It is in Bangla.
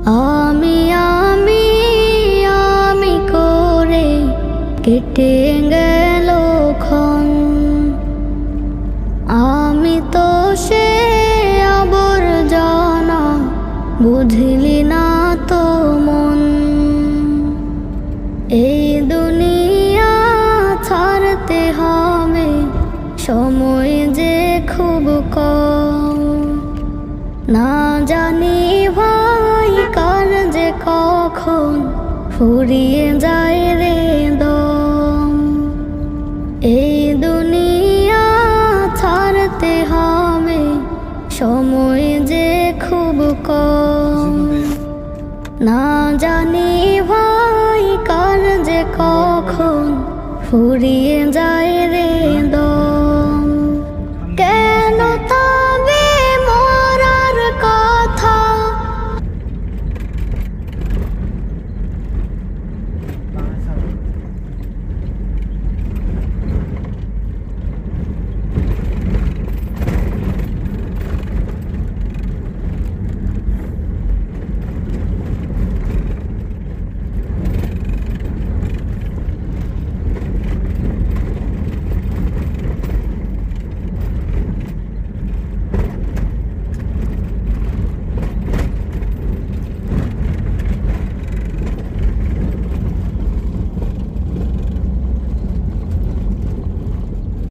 আমি আমি আমি করে কেটে গেল ক্ষণ। আমি তো সে আবর্জনা, বুঝলি না তো মন। এই দুনিয়া ছাড়তে হবে, সময় যে খুব কম। না জানি ভাই কার যে কখন ফুরিয়ে যায় রে দম। এই দুনিয়া ছাড়তে হবে, সময় যে খুব কম। না জানি ভাই কার যে কখন ফুরিয়ে যায় রে